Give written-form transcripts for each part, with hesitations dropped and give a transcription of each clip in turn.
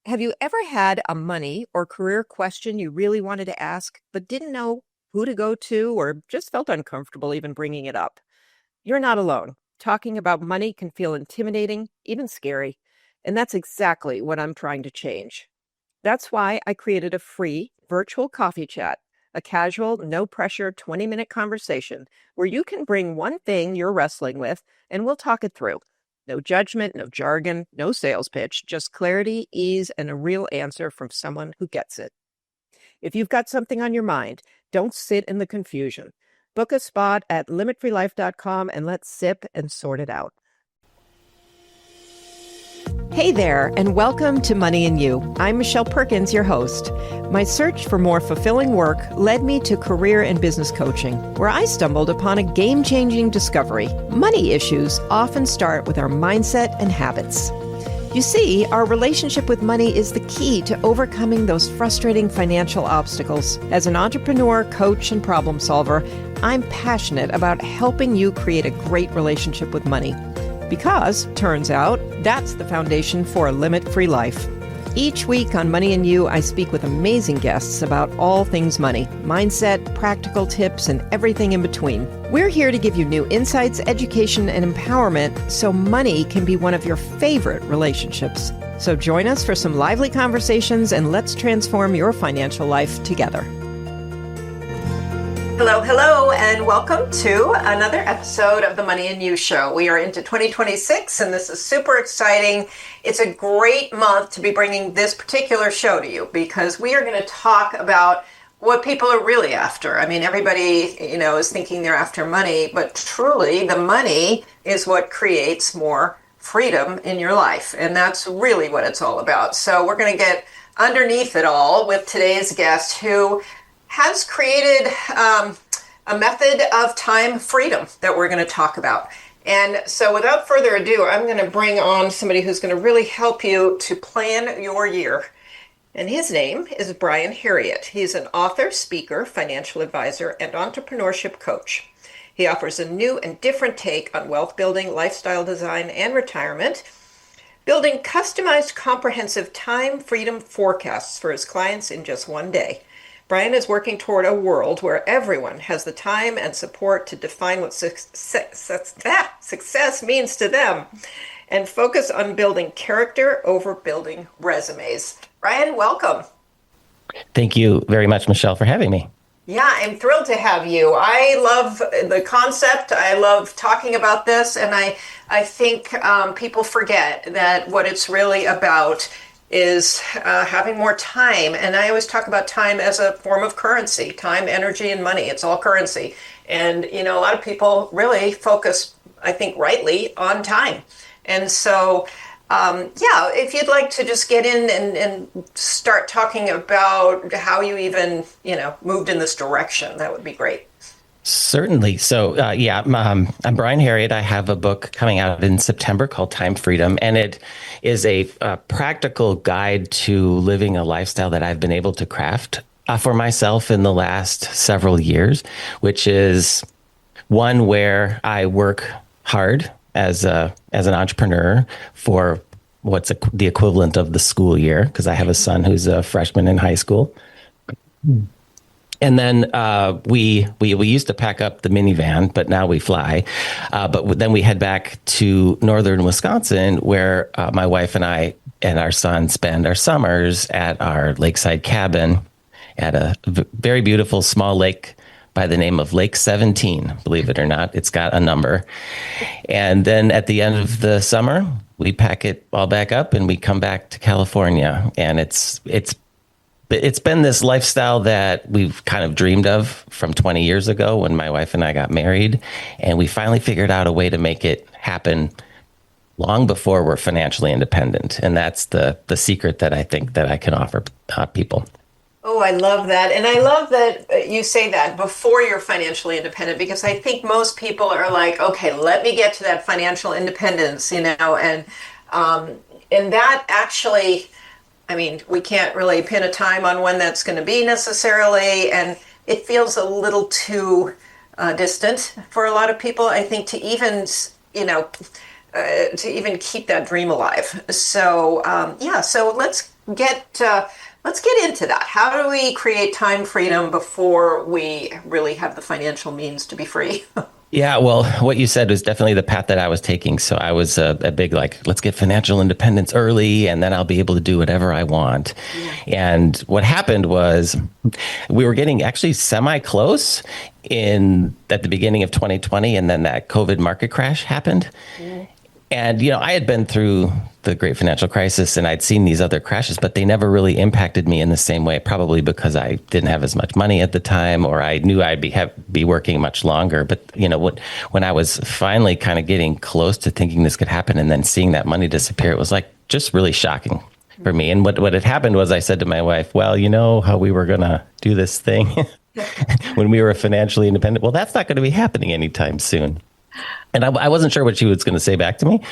Have you ever had a money or career question you really wanted to ask, but didn't know who to go to or just felt uncomfortable even bringing it up? You're not alone. Talking about money can feel intimidating, even scary. And that's exactly what I'm trying to change. That's why I created a free virtual coffee chat, a casual, no pressure 20-minute conversation where you can bring one thing you're wrestling with and we'll talk it through. No judgment, no jargon, no sales pitch, just clarity, ease, and a real answer from someone who gets it. If you've got something on your mind, don't sit in the confusion. Book a spot at limitfreelife.com and let's sip and sort it out. Hey there, and welcome to Money and You. I'm Michelle Perkins, your host. My search for more fulfilling work led me to career and business coaching, where I stumbled upon a game-changing discovery. Money issues often start with our mindset and habits. You see, our relationship with money is the key to overcoming those frustrating financial obstacles. As an entrepreneur, coach, and problem solver, I'm passionate about helping you create a great relationship with money. Because, turns out, that's the foundation for a limit-free life. Each week on Money and You, I speak with amazing guests about all things money, mindset, practical tips, and everything in between. We're here to give you new insights, education, and empowerment so money can be one of your favorite relationships. So join us for some lively conversations and let's transform your financial life together. Hello, and welcome to another episode of the Money and You Show. We are into 2026, and this is super exciting. It's a great month to be bringing this particular show to you because we are going to talk about what people are really after. I mean, everybody, is thinking they're after money, but truly the money is what creates more freedom in your life, and that's really what it's all about. So we're going to get underneath it all with today's guest who has created a method of time freedom that we're going to talk about. And so without further ado, I'm going to bring on somebody who's going to really help you to plan your year. And his name is Brian Herriot. He's an author, speaker, financial advisor, and entrepreneurship coach. He offers a new and different take on wealth building, lifestyle design, and retirement, building customized, comprehensive time freedom forecasts for his clients in just one day. Brian is working toward a world where everyone has the time and support to define what success means to them and focus on building character over building resumes. Brian, welcome. Thank you very much, Michelle, for having me. Yeah, I'm thrilled to have you. I love the concept. I love talking about this. And I think people forget that what it's really about is having more time. And I always talk about time as a form of currency, time, energy, and money. It's all currency. And, a lot of people really focus, I think rightly, on time. And so, if you'd like to just get in and start talking about how you even, moved in this direction, that would be great. Certainly. So, I'm Brian Herriot. I have a book coming out in September called Time Freedom, and it is a practical guide to living a lifestyle that I've been able to craft for myself in the last several years, which is one where I work hard as an entrepreneur for what's the equivalent of the school year, because I have a son who's a freshman in high school. And then we used to pack up the minivan, but now we fly. But then we head back to northern Wisconsin, where my wife and I and our son spend our summers at our lakeside cabin at a very beautiful small lake by the name of Lake 17. Believe it or not, it's got a number. And then at the end of the summer, we pack it all back up and we come back to California. And it's been this lifestyle that we've kind of dreamed of from 20 years ago when my wife and I got married. And we finally figured out a way to make it happen long before we're financially independent. And that's the secret that I think that I can offer people. Oh, I love that. And I love that you say that before you're financially independent, because I think most people are like, okay, let me get to that financial independence, and that actually, I mean, we can't really pin a time on when that's going to be necessarily, and it feels a little too distant for a lot of people, I think, to even, to even keep that dream alive. So so let's get into that. How do we create time freedom before we really have the financial means to be free? Yeah, well, what you said was definitely the path that I was taking. So I was a big like, let's get financial independence early, and then I'll be able to do whatever I want. Yeah. And what happened was we were getting actually semi close in at the beginning of 2020, and then that COVID market crash happened. Mm. And, I had been through the great financial crisis and I'd seen these other crashes, but they never really impacted me in the same way, probably because I didn't have as much money at the time, or I knew I'd be working much longer. But, when I was finally kind of getting close to thinking this could happen and then seeing that money disappear, it was like just really shocking for me. And what had happened was I said to my wife, well, you know how we were going to do this thing when we were financially independent? Well, that's not going to be happening anytime soon. And I wasn't sure what she was going to say back to me.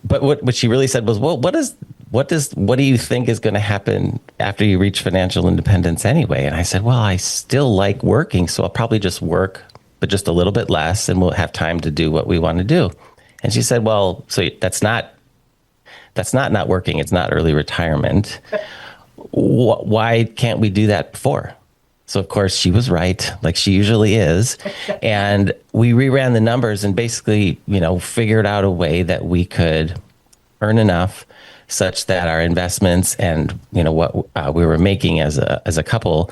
But what she really said was, well, what do you think is going to happen after you reach financial independence anyway? And I said, well, I still like working, so I'll probably just work, but just a little bit less, and we'll have time to do what we want to do. And she said, well, so that's not working. It's not early retirement. Why can't we do that before? So, of course, she was right, like she usually is. And we reran the numbers and basically, figured out a way that we could earn enough such that our investments and, what we were making as a couple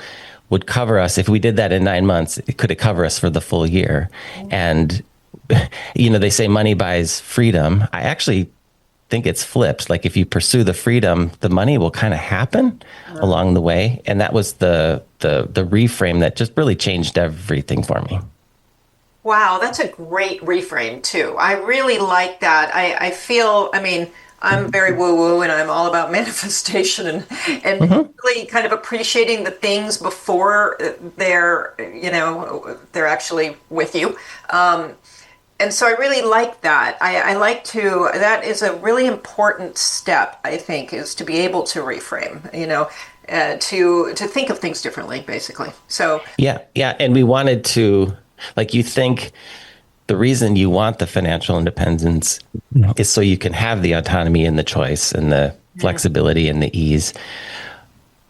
would cover us. If we did that in 9 months, could it cover us for the full year? And, they say money buys freedom. I actually think it's flipped. Like if you pursue the freedom, the money will kind of happen along the way. And that was the reframe that just really changed everything for me. Wow, that's a great reframe too. I really like that. I feel, I'm very woo-woo and I'm all about manifestation and really kind of appreciating the things before they're actually with you. And so I really like that. I like that is a really important step, I think, is to be able to reframe, to think of things differently, basically. So yeah. And we wanted to, like, you think the reason you want the financial independence is so you can have the autonomy and the choice and the flexibility and the ease.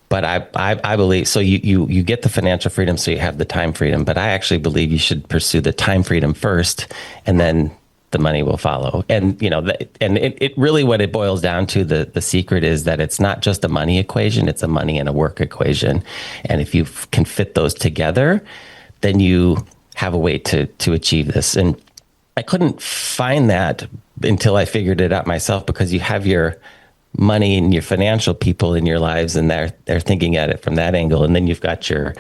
But I believe, so you get the financial freedom so you have the time freedom, but I actually believe you should pursue the time freedom first and then the money will follow. And, it really, what it boils down to, the secret is that it's not just a money equation, it's a money and a work equation. And if you can fit those together, then you have a way to achieve this. And I couldn't find that until I figured it out myself, because you have your money and your financial people in your lives, and they're thinking at it from that angle. And then you've got your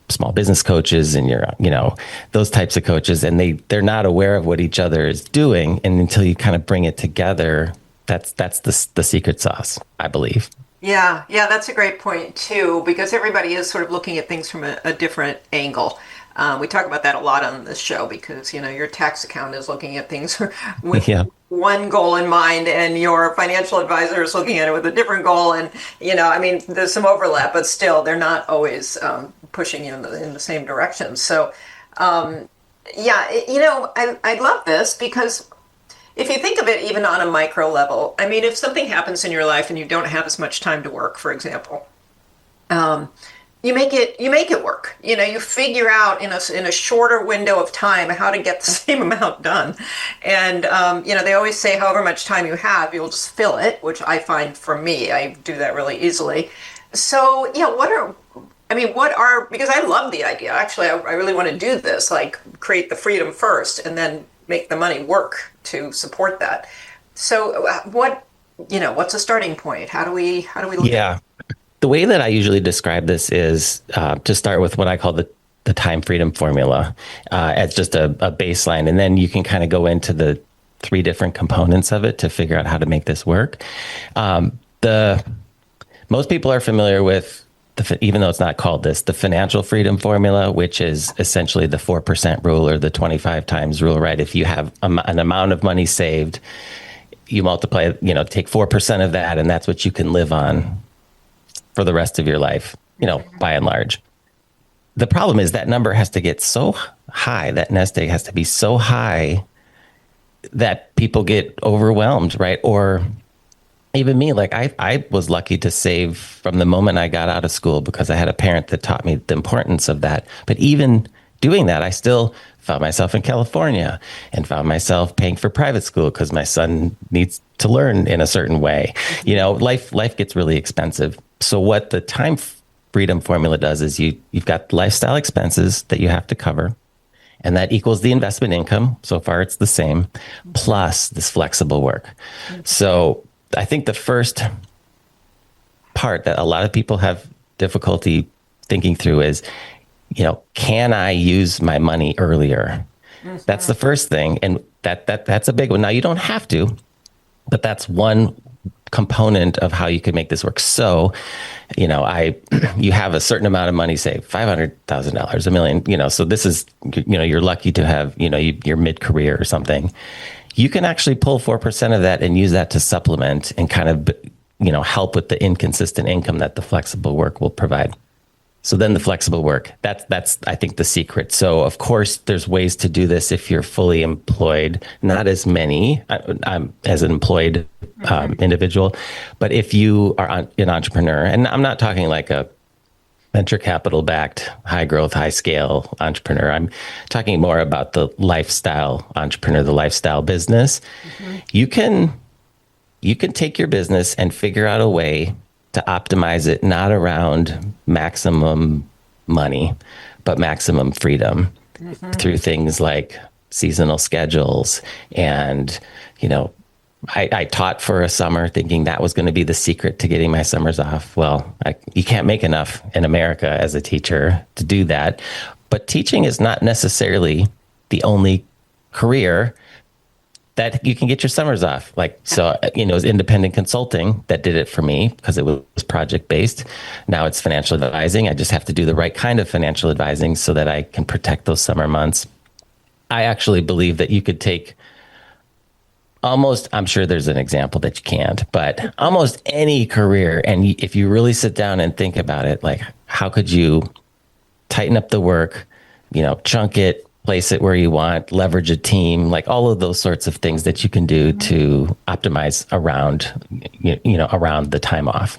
small business coaches and your, those types of coaches, and they're not aware of what each other is doing. And until you kind of bring it together, that's the secret sauce, I believe. Yeah, that's a great point too, because everybody is sort of looking at things from a different angle. We talk about that a lot on this show because, your tax account is looking at things with one goal in mind, and your financial advisor is looking at it with a different goal. And, there's some overlap, but still they're not always pushing you in the same direction. So, I love this because if you think of it even on a micro level, if something happens in your life and you don't have as much time to work, for example, you make it work. You figure out in a shorter window of time how to get the same amount done. And, they always say however much time you have, you'll just fill it, which I find for me, I do that really easily. So, because I love the idea. Actually, I really want to do this, like create the freedom first and then make the money work to support that. So what's a starting point? How do we look at it? The way that I usually describe this is to start with what I call the time freedom formula as just a baseline. And then you can kind of go into the 3 different components of it to figure out how to make this work. Most people are familiar with, even though it's not called this, the financial freedom formula, which is essentially the 4% rule or the 25 times rule, right? If you have an amount of money saved, you multiply, take 4% of that, and that's what you can live on for the rest of your life, by and large. The problem is that number has to get so high, that nest egg has to be so high that people get overwhelmed, right? Or even me, like I was lucky to save from the moment I got out of school because I had a parent that taught me the importance of that. But even doing that, I still found myself in California and found myself paying for private school because my son needs to learn in a certain way. You know, life gets really expensive. So what the time freedom formula does is you've got lifestyle expenses that you have to cover, and that equals the investment income. So far, it's the same, plus this flexible work. So I think the first part that a lot of people have difficulty thinking through is, you know, can I use my money earlier? That's the first thing. And that's a big one. Now, you don't have to, but that's one component of how you could make this work. So, you know, you have a certain amount of money, say $500,000, $1 million, you know, so this is, you know, you're lucky to have, you know, you're mid-career or something. You can actually pull 4% of that and use that to supplement and kind of, you know, help with the inconsistent income that the flexible work will provide. So then the flexible work, that's I think the secret. So of course there's ways to do this if you're fully employed, not as many as an employed individual, but if you are an entrepreneur, and I'm not talking like a venture capital backed, high growth, high scale entrepreneur. I'm talking more about the lifestyle entrepreneur, the lifestyle business. You can take your business and figure out a way to optimize it, not around maximum money, but maximum freedom through things like seasonal schedules. And, you know, I taught for a summer thinking that was going to be the secret to getting my summers off. Well, you can't make enough in America as a teacher to do that. But teaching is not necessarily the only career that you can get your summers off. Like, so, you know, it was independent consulting that did it for me because it was project based. Now it's financial advising. I just have to do the right kind of financial advising so that I can protect those summer months. I actually believe that you could take almost, I'm sure there's an example that you can't, but almost any career. And if you really sit down and think about it, like, how could you tighten up the work, you know, chunk it, place it where you want, leverage a team, like all of those sorts of things that you can do to optimize around, you know, around the time off.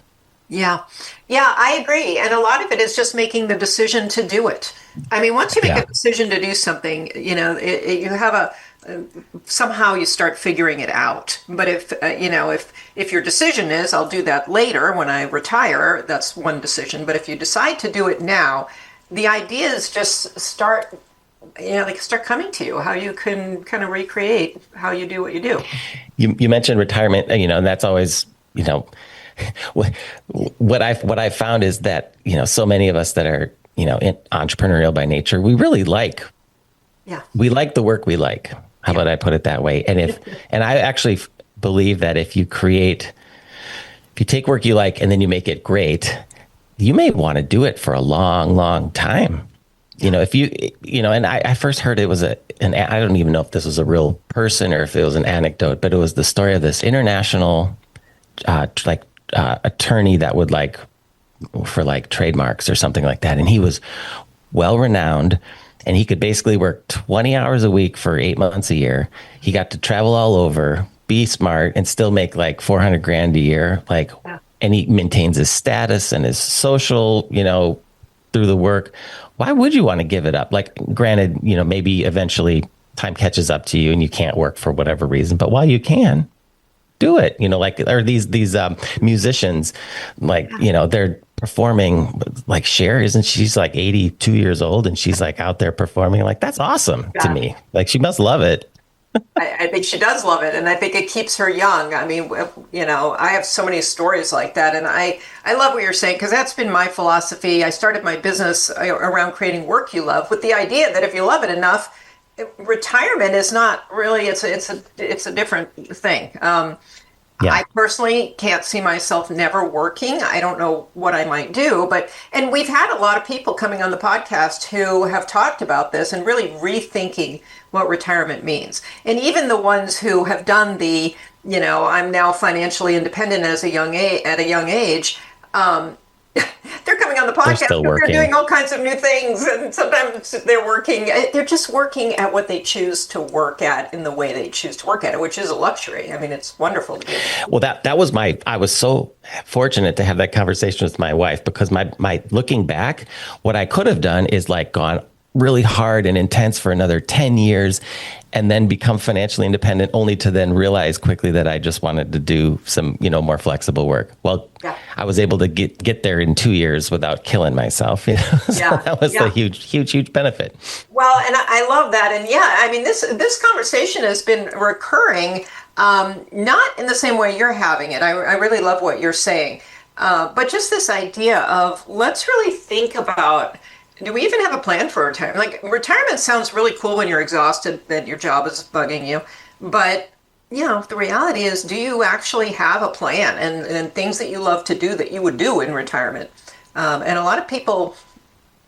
Yeah. Yeah, I agree. And a lot of it is just making the decision to do it. I mean, once you make a decision to do something, you know, you have somehow you start figuring it out. But if, you know, if your decision is, I'll do that later when I retire, that's one decision. But if you decide to do it now, the ideas just start, you know, they start coming to you, how you can kind of recreate how you do what you do. You mentioned retirement, you know, and that's always, you know, what I found is that, you know, so many of us that are, you know, entrepreneurial by nature, we really like the work we like. How about I put it that way? And I actually believe that if you take work you like and then you make it great, you may want to do it for a long, long time. You know, if you know, and I first heard it was I don't even know if this was a real person or if it was an anecdote, but it was the story of this international, attorney that would for trademarks or something like that. And he was well renowned and he could basically work 20 hours a week for 8 months a year. He got to travel all over, be smart and still make like $400,000 a year. And he maintains his status and his social, you know, through the work. Why would you want to give it up? Like, granted, you know, maybe eventually time catches up to you and you can't work for whatever reason, but while you can, do it. You know, like, or these musicians, like, you know, they're performing, like Cher, she's like 82 years old and she's like out there performing. Like, that's awesome to me. Like, she must love it. I think she does love it, and I think it keeps her young. I mean, you know, I have so many stories like that, and I love what you're saying, because that's been my philosophy. I started my business around creating work you love, with the idea that if you love it enough, retirement is not really, it's a different thing. I personally can't see myself never working. I don't know what I might do, and we've had a lot of people coming on the podcast who have talked about this and really rethinking what retirement means. And even the ones who have done the, you know, I'm now financially independent at a young age, they're coming on the the podcast still because they're working. doing all kinds of new things. And sometimes they're just working at what they choose to work at in the way they choose to work at it, which is a luxury. I mean, it's wonderful to be able to. Well, that was I was so fortunate to have that conversation with my wife, because my looking back, what I could have done is like gone really hard and intense for another 10 years and then become financially independent, only to then realize quickly that I just wanted to do some, more flexible work. Well, yeah. I was able to get there in 2 years without killing myself. So that was a huge benefit. Well, and I love that. And I mean, this conversation has been recurring, not in the same way you're having it. I really love what you're saying. But just this idea of let's really think about, do we even have a plan for retirement? Like, retirement sounds really cool when you're exhausted, that your job is bugging you. But, the reality is, do you actually have a plan and things that you love to do that you would do in retirement? And a lot of people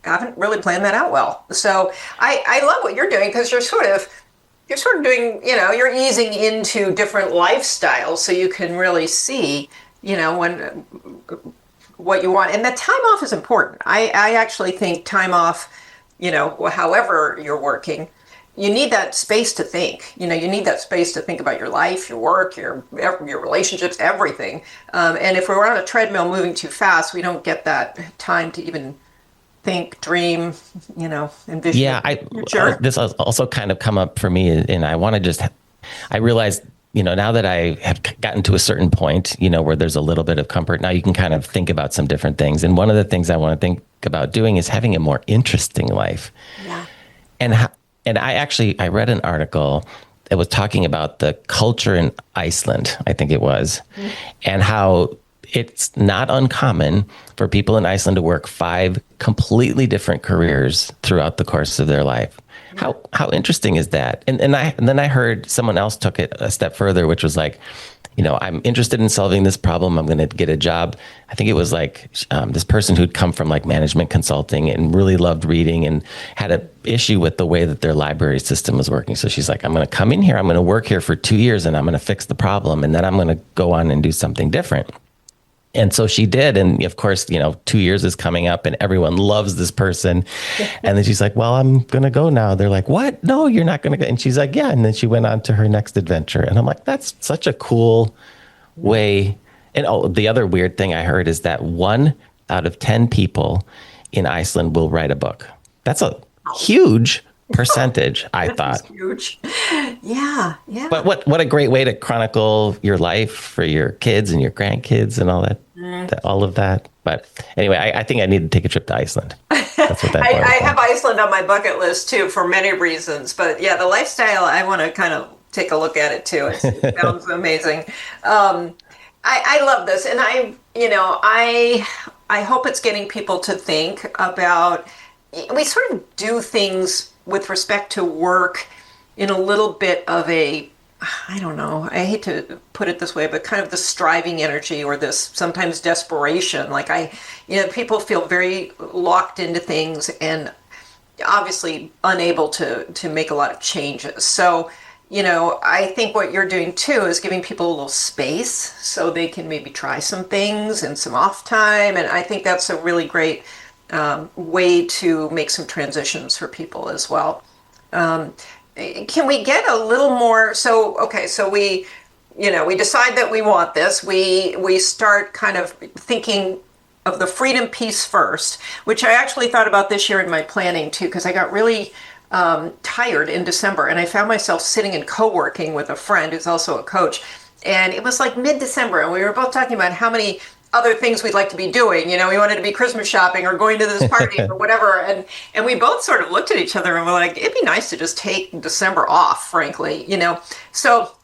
haven't really planned that out well. So I love what you're doing, because you're sort of doing, you're easing into different lifestyles so you can really see, what you want. And the time off is important. I actually think time off, however you're working, you need that space to think. You need that space to think about your life, your work, your relationships, everything. And if we're on a treadmill moving too fast, we don't get that time to even think, dream, envision. Yeah, this has also kind of come up for me, and I realized, now that I have gotten to a certain point, where there's a little bit of comfort, now you can kind of think about some different things. And one of the things I want to think about doing is having a more interesting life. Yeah. And I read an article that was talking about the culture in Iceland, I think it was, and how it's not uncommon for people in Iceland to work 5 completely different careers throughout the course of their life. How interesting is that? And then I heard someone else took it a step further, which was like, I'm interested in solving this problem. I'm going to get a job. I think it was like this person who'd come from like management consulting and really loved reading and had an issue with the way that their library system was working. So she's like, I'm going to come in here. I'm going to work here for 2 years and I'm going to fix the problem. And then I'm going to go on and do something different. And so she did. And of course, 2 years is coming up and everyone loves this person. And then she's like, well, I'm going to go now. They're like, what? No, you're not going to go. And she's like, yeah. And then she went on to her next adventure. And I'm like, that's such a cool way. And the other weird thing I heard is that 1 out of 10 people in Iceland will write a book. That's a huge percentage, I thought. Huge. Yeah. But what a great way to chronicle your life for your kids and your grandkids and all that. All of that. But anyway, I think I need to take a trip to Iceland. That's what that I have Iceland on my bucket list too, for many reasons. But yeah, the lifestyle, I want to kind of take a look at it too. It sounds amazing. I love this, and I hope it's getting people to think about. We sort of do things with respect to work in a little bit of a, I don't know, I hate to put it this way, but kind of the striving energy or this sometimes desperation. Like people feel very locked into things and obviously unable to make a lot of changes. So, I think what you're doing too is giving people a little space so they can maybe try some things and some off time. And I think that's a really great way to make some transitions for people as well. Can we get a little more? So we decide that we want this. We start kind of thinking of the freedom piece first, which I actually thought about this year in my planning too, because I got really tired in December, and I found myself sitting and co-working with a friend who's also a coach, and it was like mid-December, and we were both talking about how many other things we'd like to be doing. We wanted to be Christmas shopping or going to this party or whatever. And we both sort of looked at each other and were like, it'd be nice to just take December off, frankly, So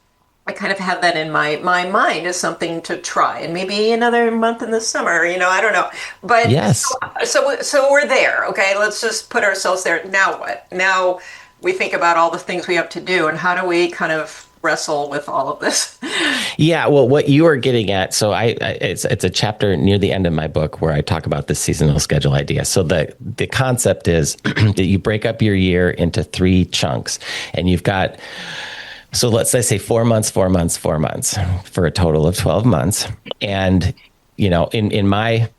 I kind of have that in my mind as something to try, and maybe another month in the summer, I don't know. But yes. So we're there. Okay. Let's just put ourselves there. Now what? Now we think about all the things we have to do, and how do we kind of wrestle with all of this? Yeah, well, what you are getting at, so it's a chapter near the end of my book where I talk about the seasonal schedule idea. So the concept is that you break up your year into 3 chunks, and you've got, so let's say 4 months, 4 months, 4 months for a total of 12 months. And, in my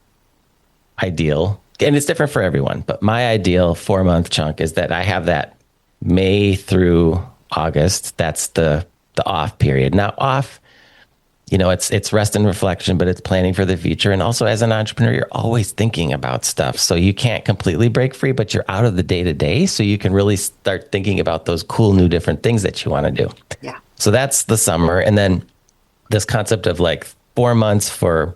ideal and it's different for everyone, but my ideal 4-month chunk is that I have that May through August. That's the off period. Now off, it's rest and reflection, but it's planning for the future. And also as an entrepreneur, you're always thinking about stuff. So you can't completely break free, but you're out of the day to day. So you can really start thinking about those cool, new, different things that you want to do. Yeah. So that's the summer. And then this concept of like 4 months for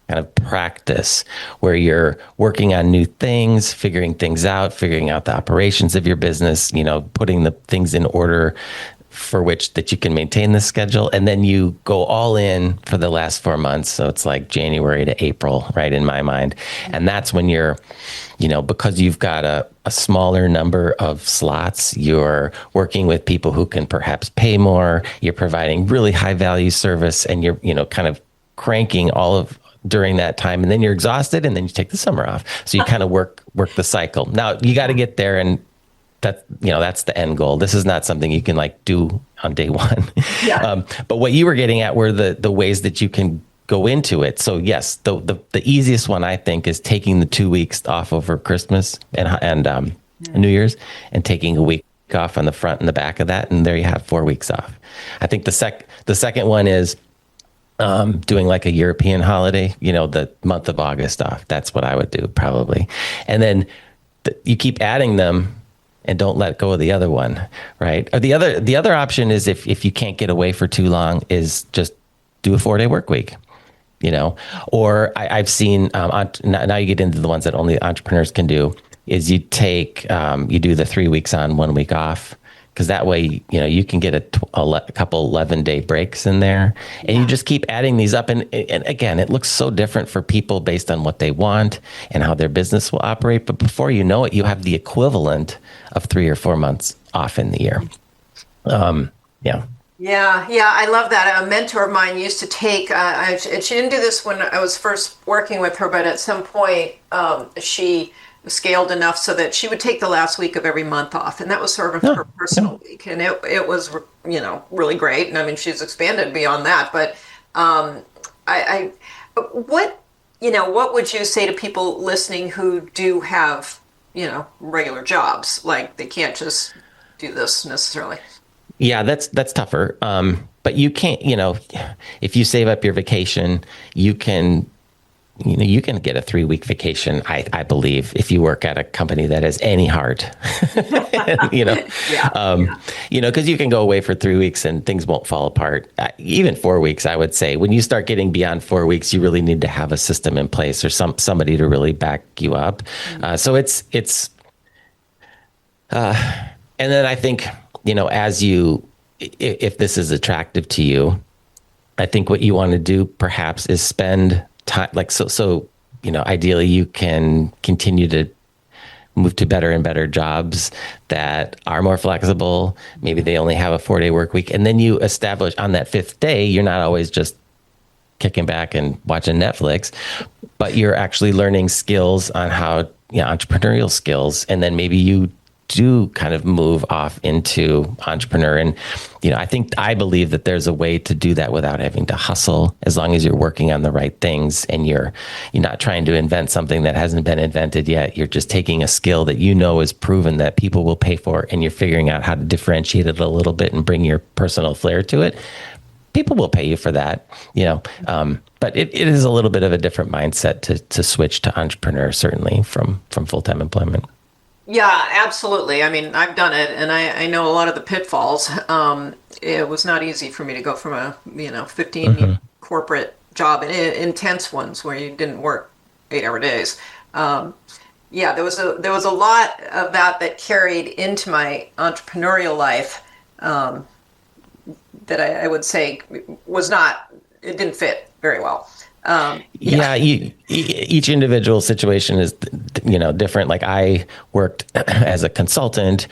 kind of practice where you're working on new things, figuring things out, figuring out the operations of your business, putting the things in order for which that you can maintain the schedule. And then you go all in for the last 4 months. So it's like January to April, right, in my mind. And that's when you're, because you've got a smaller number of slots, you're working with people who can perhaps pay more, you're providing really high value service, and you're, kind of cranking all of during that time, and then you're exhausted, and then you take the summer off. So you kind of work the cycle. Now you got to get there, and that's the end goal. This is not something you can like do on day one. Yeah. But what you were getting at were the ways that you can go into it. So yes, the easiest one I think is taking the 2 weeks off over Christmas and New Year's, and taking a week off on the front and the back of that, and there you have 4 weeks off. I think the second one is doing like a European holiday, the month of August off. That's what I would do probably. And then you keep adding them and don't let go of the other one, right? Or the other option is if you can't get away for too long, is just do a 4-day work week, or I've seen, now you get into the ones that only entrepreneurs can do, is you take, you do the 3 weeks on, 1 week off. Because that way, you can get a couple 11-day breaks in there, and you just keep adding these up. And again, it looks so different for people based on what they want and how their business will operate. But before you know it, you have the equivalent of 3 or 4 months off in the year. Yeah. Yeah, I love that. A mentor of mine used to take, she didn't do this when I was first working with her, but at some point she scaled enough so that she would take the last week of every month off, and that was sort of her personal week, and it was really great. And I mean, she's expanded beyond that, but what would you say to people listening who do have regular jobs, like they can't just do this necessarily? Yeah, that's tougher. But you can't, if you save up your vacation, you can get a 3-week vacation, I believe, if you work at a company that has any heart, because you can go away for 3 weeks and things won't fall apart. Even 4 weeks, I would say. When you start getting beyond 4 weeks, you really need to have a system in place or somebody to really back you up. So it's, and then I think, if this is attractive to you, I think what you want to do perhaps is spend time, ideally you can continue to move to better and better jobs that are more flexible. Maybe they only have a 4-day work week. And then you establish on that 5th day, you're not always just kicking back and watching Netflix, but you're actually learning skills on how, entrepreneurial skills. And then maybe you do kind of move off into entrepreneur. And, I believe that there's a way to do that without having to hustle, as long as you're working on the right things and you're not trying to invent something that hasn't been invented yet. You're just taking a skill that is proven that people will pay for, and you're figuring out how to differentiate it a little bit and bring your personal flair to it. People will pay you for that, but it is a little bit of a different mindset to switch to entrepreneur, certainly from full-time employment. Yeah, absolutely. I mean, I've done it, and I know a lot of the pitfalls. It was not easy for me to go from a 15 corporate job, and intense ones where you didn't work 8-hour days. There was a lot of that carried into my entrepreneurial life that I would say it didn't fit very well. Each individual situation is, different. Like I worked as a consultant,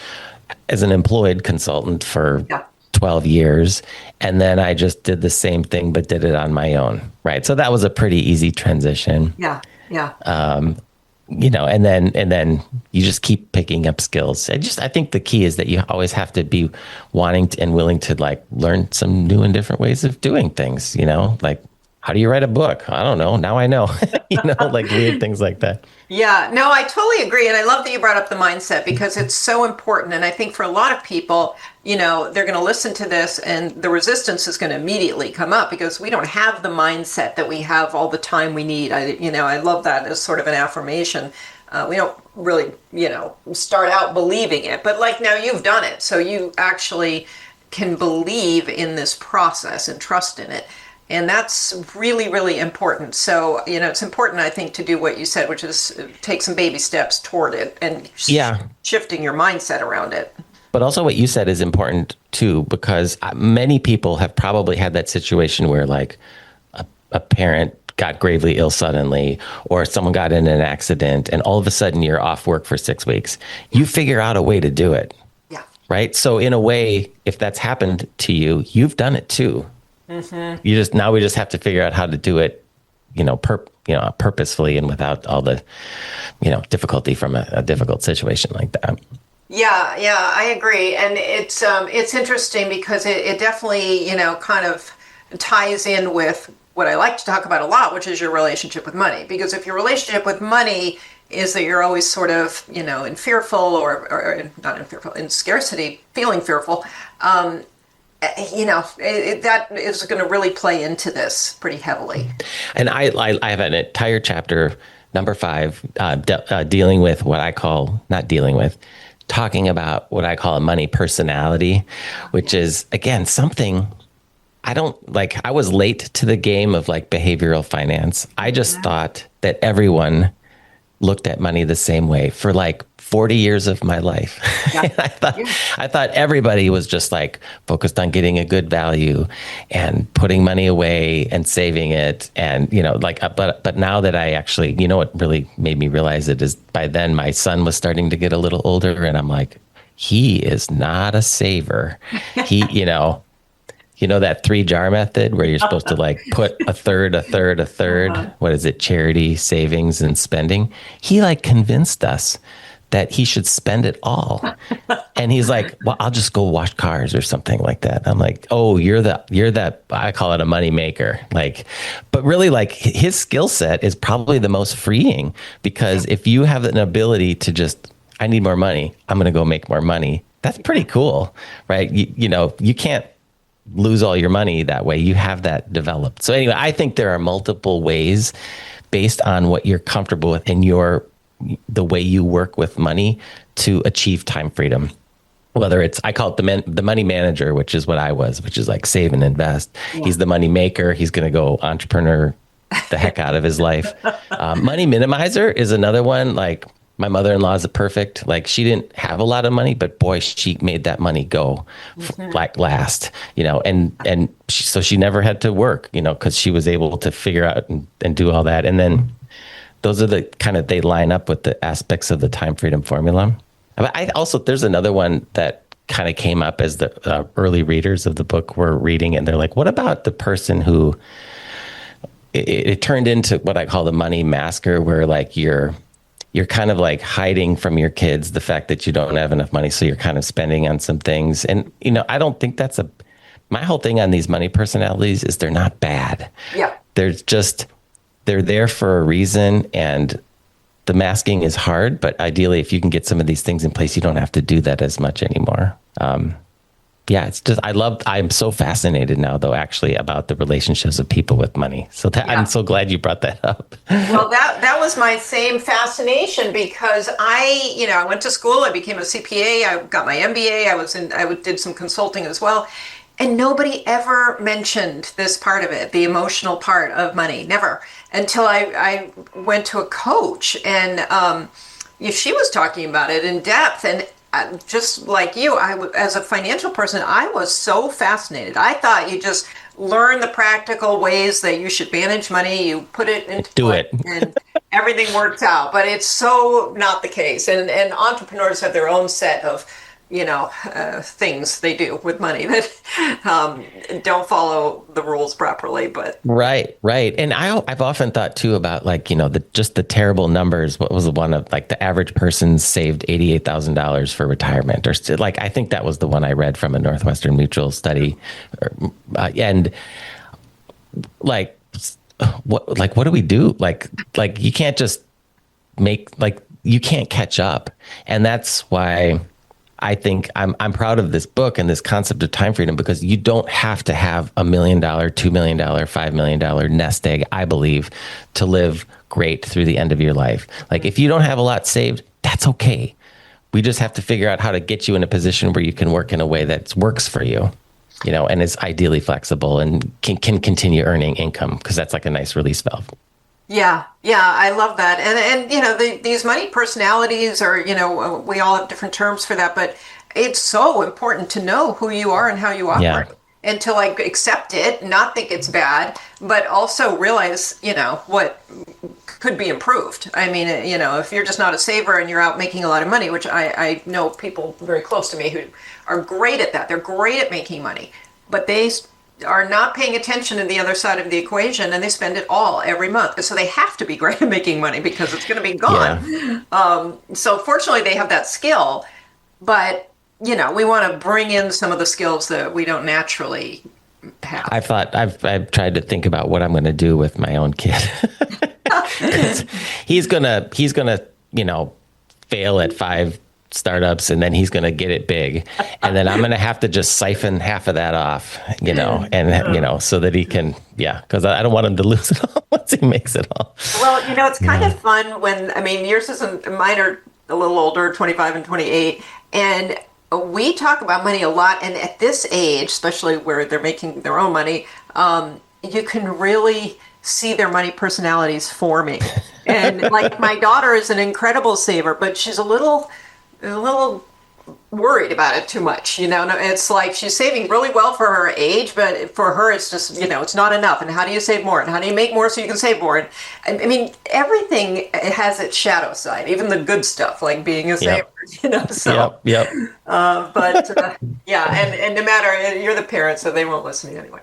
as an employed consultant for 12 years. And then I just did the same thing, but did it on my own. Right. So that was a pretty easy transition. Yeah. And then you just keep picking up skills. I think the key is that you always have to be wanting to and willing to learn some new and different ways of doing things, how do you write a book? I don't know. Now I know, like weird things like that. Yeah, no, I totally agree. And I love that you brought up the mindset because it's so important. And I think for a lot of people, they're going to listen to this and the resistance is going to immediately come up because we don't have the mindset that we have all the time we need. I love that as sort of an affirmation. We don't really, start out believing it, but like now you've done it. So you actually can believe in this process and trust in it. And that's really, really important. So, it's important, I think, to do what you said, which is take some baby steps toward it and shifting your mindset around it. But also what you said is important, too, because many people have probably had that situation where like a parent got gravely ill suddenly or someone got in an accident and all of a sudden you're off work for 6 weeks. You figure out a way to do it. Yeah. Right. So in a way, if that's happened to you, you've done it, too. Mm-hmm. Now we just have to figure out how to do it, purposefully and without all the, difficulty from a difficult situation like that. Yeah, I agree. And it's interesting because it definitely, kind of ties in with what I like to talk about a lot, which is your relationship with money. Because if your relationship with money is that you're always sort of, in fearful or not in fearful, in scarcity, feeling fearful, that is going to really play into this pretty heavily. And I have an entire chapter, number 5, dealing with talking about what I call a money personality, which is, again, something I don't like. I was late to the game of like behavioral finance. I just thought that everyone looked at money the same way for like 40 years of my life. Yeah. I thought everybody was just like focused on getting a good value and putting money away and saving it. And, but now that I actually, what really made me realize it is by then my son was starting to get a little older and I'm like, he is not a saver. He, that 3-jar method where you're supposed to like put a third. What is it? Charity, savings, and spending. He like convinced us that he should spend it all. And he's like, well, I'll just go wash cars or something like that. I'm like, oh, you're that, I call it a money maker. Like, but really like his skill set is probably the most freeing because if you have an ability to just, I need more money, I'm going to go make more money. That's pretty cool, right? You can't lose all your money that way. You have that developed. So anyway, I think there are multiple ways based on what you're comfortable with and the way you work with money to achieve time freedom. Whether it's, I call it the money manager, which is what I was, which is like save and invest. Yeah. He's the money maker. He's going to go entrepreneur the heck out of his life. Money minimizer is another one. Like my mother-in-law is perfect. Like she didn't have a lot of money, but boy, she made that money go like last, so she never had to work, because she was able to figure out and do all that. And then those are the kind of, they line up with the aspects of the time freedom formula. But there's another one that kind of came up as the early readers of the book were reading, and they're like, what about the person who, it turned into what I call the money masker, where like you're kind of like hiding from your kids the fact that you don't have enough money. So you're kind of spending on some things. And, I don't think my whole thing on these money personalities is they're not bad. Yeah. They're there for a reason, and the masking is hard, but ideally if you can get some of these things in place, you don't have to do that as much anymore. It's just, I'm so fascinated now though, actually, about the relationships of people with money. So I'm so glad you brought that up. Well, that was my same fascination because I went to school, I became a CPA, I got my MBA, I did some consulting as well. And nobody ever mentioned this part of it, the emotional part of money, never, until I went to a coach and she was talking about it in depth. And just like you, as a financial person, I was so fascinated. I thought you just learn the practical ways that you should manage money, you put it into it, and everything works out. But it's so not the case. And entrepreneurs have their own set of things they do with money that don't follow the rules properly. But right. And I've often thought too about like, the terrible numbers. What was the one of like the average person saved $88,000 for retirement, or like, I think that was the one I read from a Northwestern Mutual study. And like what do we do? Like you can't just you can't catch up. And that's why I think I'm proud of this book and this concept of time freedom, because you don't have to have $1 million, $2 million, $5 million nest egg, I believe, to live great through the end of your life. Like if you don't have a lot saved, that's okay. We just have to figure out how to get you in a position where you can work in a way that works for you, and is ideally flexible and can continue earning income, because that's like a nice release valve. Yeah, I love that. And these money personalities are, we all have different terms for that, but it's so important to know who you are and how you operate. Yeah. And to accept it, not think it's bad, but also realize, what could be improved. I mean, if you're just not a saver and you're out making a lot of money, which I know people very close to me who are great at that. They're great at making money, but they are not paying attention to the other side of the equation, and they spend it all every month. So they have to be great at making money because it's going to be gone. Yeah. So fortunately they have that skill, but we want to bring in some of the skills that we don't naturally have. I've tried to think about what I'm going to do with my own kid. he's gonna fail at 5 startups, and then he's going to get it big, and then I'm going to have to just siphon half of that off, so that he can, because I don't want him to lose it all once he makes it all. Well, it's kind of fun yours isn't, mine are a little older, 25 and 28, and we talk about money a lot. And at this age, especially where they're making their own money, you can really see their money personalities forming. And my daughter is an incredible saver, but she's a little worried about it too much. It's like she's saving really well for her age, but for her, it's just, it's not enough. And how do you save more? And how do you make more so you can save more? And I mean, everything has its shadow side, even the good stuff, like being a saver, so. Yep. And no matter, you're the parent, so they won't listen to you anyway.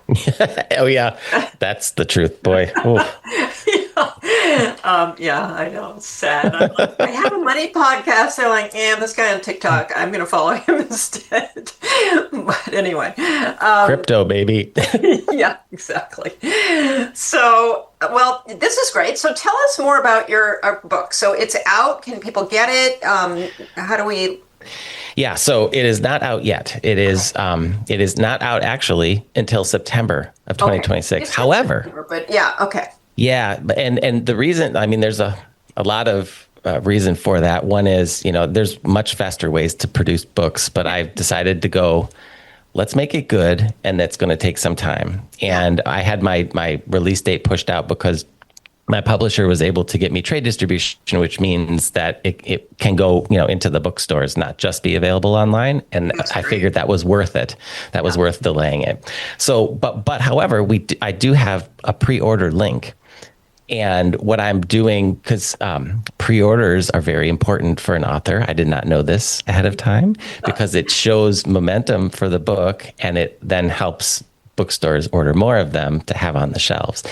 Oh yeah. That's the truth, boy. I know. It's sad. I have a money podcast. They're like, this guy on TikTok, I'm going to follow him instead. But anyway. Crypto, baby. Yeah, exactly. So, well, this is great. So tell us more about your book. So it's out. Can people get it? How do we... Yeah, so it is not out yet. It is not out actually until September of 2026. Okay. However... September, but yeah, okay. Yeah, and the reason, there's a lot of reason for that. One is, there's much faster ways to produce books, but I've decided to go, let's make it good, and that's going to take some time. And I had my release date pushed out because my publisher was able to get me trade distribution, which means that it can go, into the bookstores, not just be available online. And I figured that was worth it. That was worth delaying it. So, but however, I do have a pre-order link. And what I'm doing, because pre-orders are very important for an author. I did not know this ahead of time, because it shows momentum for the book, and it then helps bookstores order more of them to have on the shelves.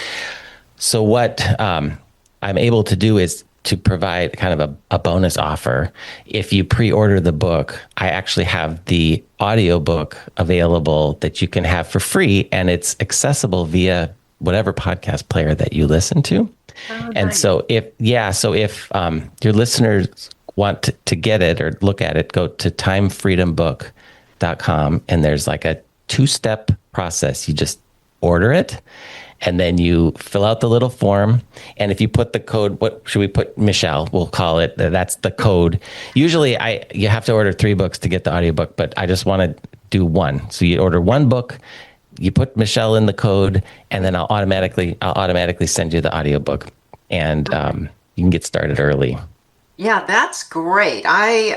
So what I'm able to do is to provide kind of a bonus offer. If you pre-order the book, I actually have the audiobook available that you can have for free, and it's accessible via whatever podcast player that you listen to. Oh, and nice. So if your listeners want to get it or look at it, go to timefreedombook.com, and there's like a 2-step process. You just order it, and then you fill out the little form. And if you put the code, what should we put? Michelle, we'll call it. That's the code. Usually you have to order 3 books to get the audiobook, but I just want to do 1. So you order 1 book, you put Michelle in the code, and then I'll automatically send you the audiobook, and you can get started early. Yeah, that's great. I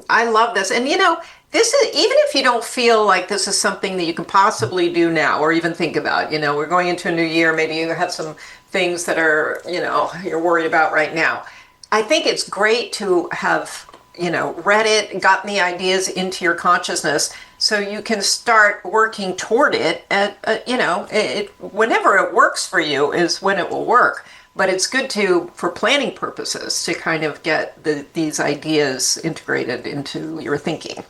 love this. And this is, even if you don't feel like this is something that you can possibly do now or even think about, we're going into a new year, maybe you have some things that are, you're worried about right now. I think it's great to have, read it, gotten the ideas into your consciousness, so you can start working toward it. And, whenever it works for you is when it will work. But it's good for planning purposes, to kind of get these ideas integrated into your thinking.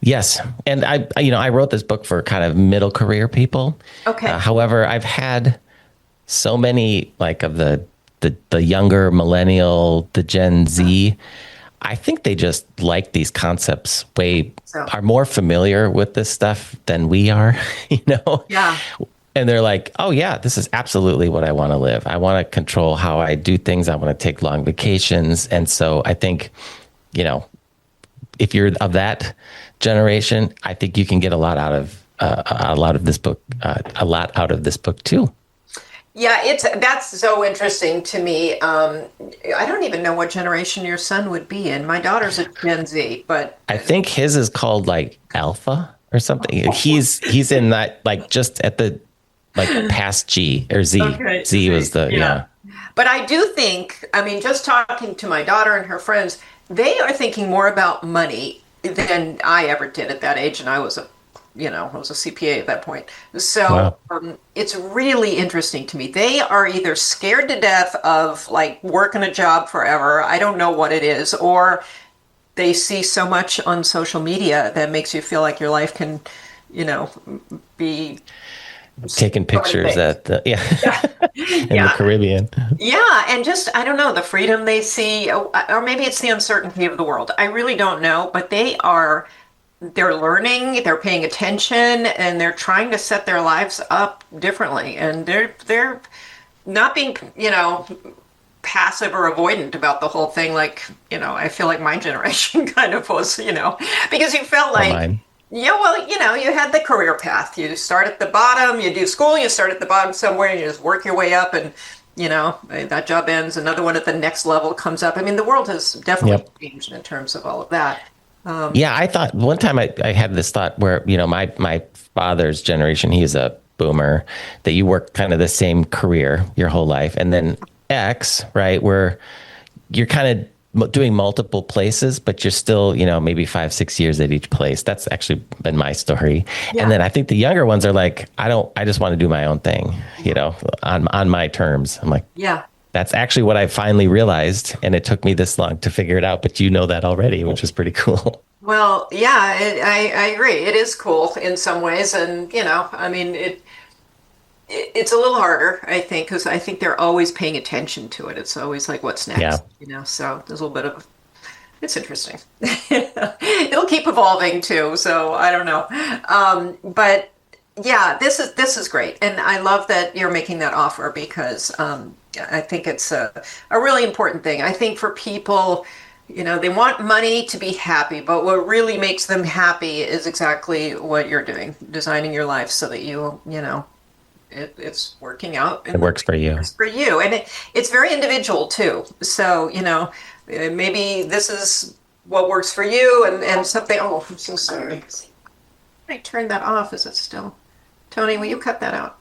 Yes. And I wrote this book for kind of middle career people. Okay. However, I've had so many like of the younger millennial, the Gen Z, I think they just like these concepts So, are more familiar with this stuff than we are, you know? yeah. And they're like, oh, yeah, this is absolutely what I want to live. I want to control how I do things. I want to take long vacations. And so I think, you know, if you're of that generation, I think you can get a lot of this book, a lot out of this book too. Yeah, that's so interesting to me. I don't even know what generation your son would be in. My daughter's a Gen Z, but I think his is called like Alpha or something. He's in that like just at the like past G or Z. okay, Z was the yeah. But I do think, I mean, just talking to my daughter and her friends, they are thinking more about money than I ever did at that age, and I was a CPA at that point. So Wow. it's really interesting to me. They are either scared to death of like working a job forever. I don't know what it is, or they see so much on social media that makes you feel like your life can, you know, be Taking so many pictures things. at the Yeah, in the yeah, Caribbean. yeah, and just I don't know the freedom they see, or maybe it's the uncertainty of the world. I really don't know, but they're learning, they're paying attention, and they're trying to set their lives up differently, and they're not being, passive or avoidant about the whole thing. Like, I feel like my generation kind of was, because you felt Or like, mine. yeah, well, you had the career path. You start at the bottom, you do school, you start at the bottom somewhere, and you just work your way up, and that job ends, another one at the next level comes up. I mean, the world has definitely Yep. changed in terms of all of that. Yeah, I thought one time I had this thought where, my father's generation, he's a boomer, that you work kind of the same career your whole life. And then X, right, where you're kind of doing multiple places, but you're still, maybe 5, 6 years at each place. That's actually been my story. And Yeah. then I think the younger ones are like, I just want to do my own thing, on my terms. I'm like, Yeah. that's actually what I finally realized. And it took me this long to figure it out, but you know that already, which is pretty cool. Well, yeah, I agree. It is cool in some ways, and I mean, it's a little harder, I think, because I think they're always paying attention to it. It's always like, what's Yeah. next, So there's a little bit of it's interesting. It'll keep evolving too, so I don't know. But yeah, this is great, and I love that you're making that offer because I think it's a really important thing. I think for people, they want money to be happy, but what really makes them happy is exactly what you're doing, designing your life so that it's working out It and works for you. works for you, and it's very individual too. So maybe this is what works for you, and something. Oh, I'm so sorry. I turned that off. Is it still? Tony, will you cut that out?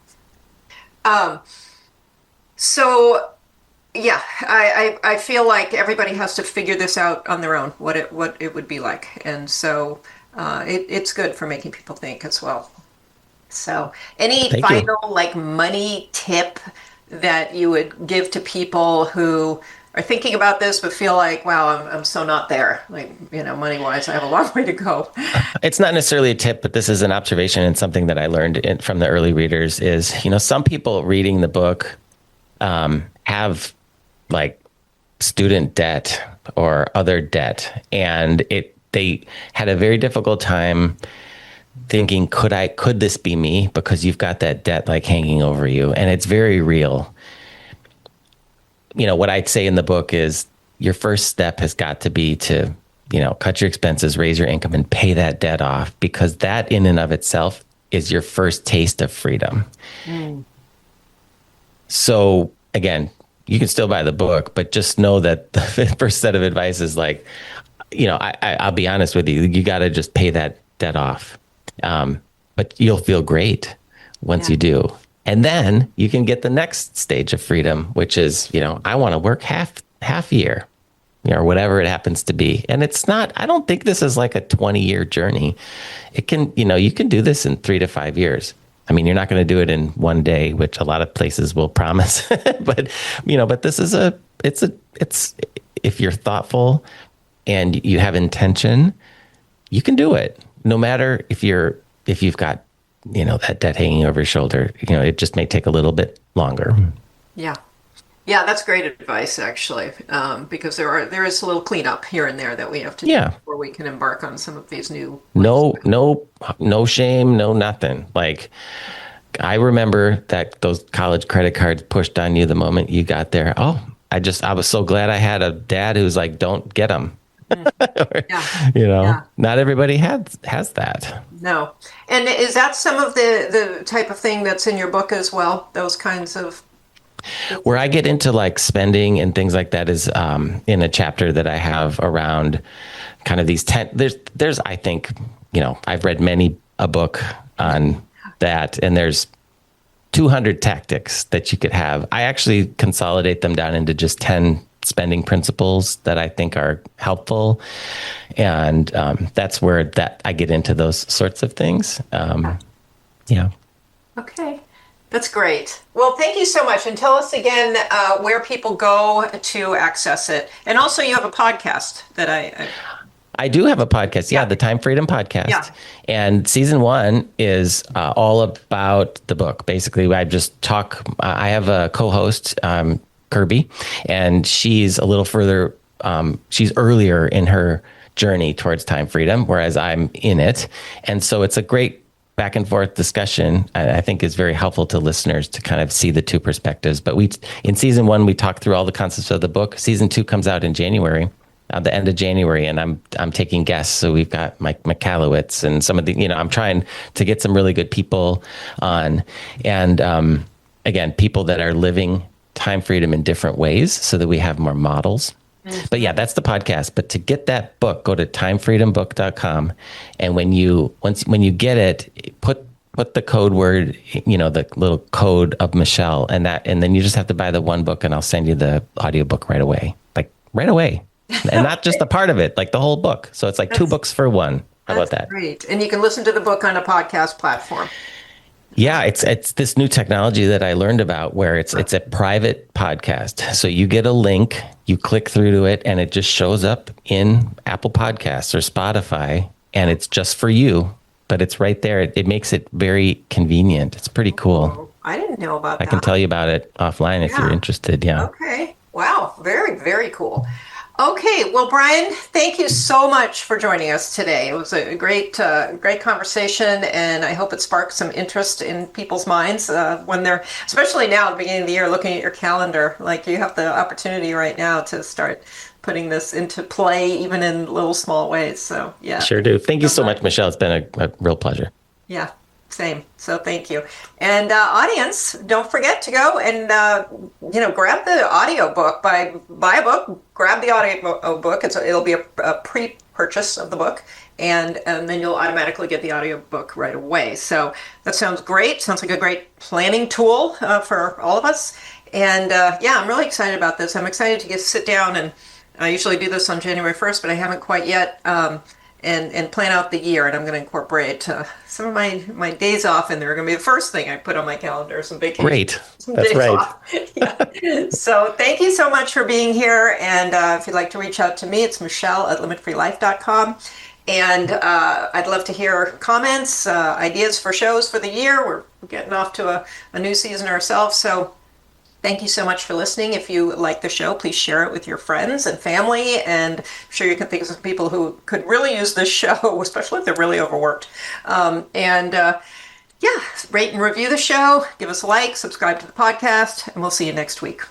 Um, so yeah, I feel like everybody has to figure this out on their own, what it would be like, and so it's good for making people think as well. So, any Thank you. final like money tip that you would give to people who are thinking about this but feel like, wow, I'm so not there, like money wise, I have a long way to go. It's not necessarily a tip, but this is an observation and something that I learned from the early readers is, some people reading the book have like student debt or other debt, and they had a very difficult time thinking, could this be me? Because you've got that debt like hanging over you, and it's very real. What I'd say in the book is your first step has got to be to, cut your expenses, raise your income, and pay that debt off, because that in and of itself is your first taste of freedom. Mm. So again, you can still buy the book, but just know that the first set of advice is like, I'll be honest with you, you got to just pay that debt off. But you'll feel great once Yeah. you do. And then you can get the next stage of freedom, which is, I want to work half year, or whatever it happens to be. And it's not, I don't think this is like a 20-year journey. It can, you can do this in 3 to 5 years. I mean, you're not going to do it in one day, which a lot of places will promise, but this is it's, if you're thoughtful and you have intention, you can do it. No matter if you've got that debt hanging over your shoulder. It just may take a little bit longer. Yeah. Yeah, that's great advice, actually, because there is a little cleanup here and there that we have to do before we can embark on some of these new. No shame, no nothing. Like, I remember that those college credit cards pushed on you the moment you got there. Oh, I was so glad I had a dad who's like, don't get them. Yeah. Not everybody has that. No. And is that some of the type of thing that's in your book as well? Those kinds of. Where I get into like spending and things like that is in a chapter that I have around kind of these 10. There's I think, I've read many a book on that, and there's 200 tactics that you could have. I actually consolidate them down into just 10 spending principles that I think are helpful. And that's where I get into those sorts of things. Yeah. Okay. That's great. Well, thank you so much. And tell us again where people go to access it. And also you have a podcast that I do have a podcast. Yeah, the Time Freedom Podcast. Yeah. And season 1 is all about the book. Basically, I just talk. I have a co-host, Kirby, and she's a little further. She's earlier in her journey towards time freedom, whereas I'm in it. And so it's a great back and forth discussion. I think is very helpful to listeners to kind of see the two perspectives. But in season 1, we talked through all the concepts of the book. Season 2 comes out in January. The end of January, and I'm taking guests. So we've got Mike McCallowitz and some of the, I'm trying to get some really good people on, and again, people that are living time freedom in different ways, so that we have more models. But yeah, that's the podcast. But to get that book, go to timefreedombook.com, and when you get it, put the code word, the little code of Michelle, and then you just have to buy the one book, and I'll send you the audiobook right away, like right away. And not just a part of it, like the whole book. So it's like 2 books for one. How about that? Great. And you can listen to the book on a podcast platform. Yeah, it's this new technology that I learned about where it's a private podcast. So you get a link, you click through to it, and it just shows up in Apple Podcasts or Spotify, and it's just for you, but it's right there. It makes it very convenient. It's pretty cool. I didn't know about that. I can tell you about it offline if you're interested. Yeah. Okay. Wow. Very, very cool. Okay, well, Brian, thank you so much for joining us today. It was a great conversation, and I hope it sparked some interest in people's minds when they're, especially now at the beginning of the year, looking at your calendar. Like, you have the opportunity right now to start putting this into play, even in little small ways. So, yeah. Sure do. Thank you so much, Michelle. It's been a real pleasure. Yeah. Same. So thank you. And audience, don't forget to go and, grab the audio book. Buy a book, grab the audio book. It'll be a pre-purchase of the book. And then you'll automatically get the audio book right away. So that sounds great. Sounds like a great planning tool for all of us. And I'm really excited about this. I'm excited to sit down, and I usually do this on January 1st, but I haven't quite yet. And plan out the year, and I'm going to incorporate some of my days off, and they're going to be the first thing I put on my calendar. Some vacation. Great, that's right. Yeah. So thank you so much for being here, and if you'd like to reach out to me, it's Michelle@limitfreelife.com, and I'd love to hear comments, ideas for shows for the year. We're getting off to a new season ourselves, so thank you so much for listening. If you like the show, please share it with your friends and family. And I'm sure you can think of some people who could really use this show, especially if they're really overworked. Rate and review the show. Give us a like, subscribe to the podcast, and we'll see you next week.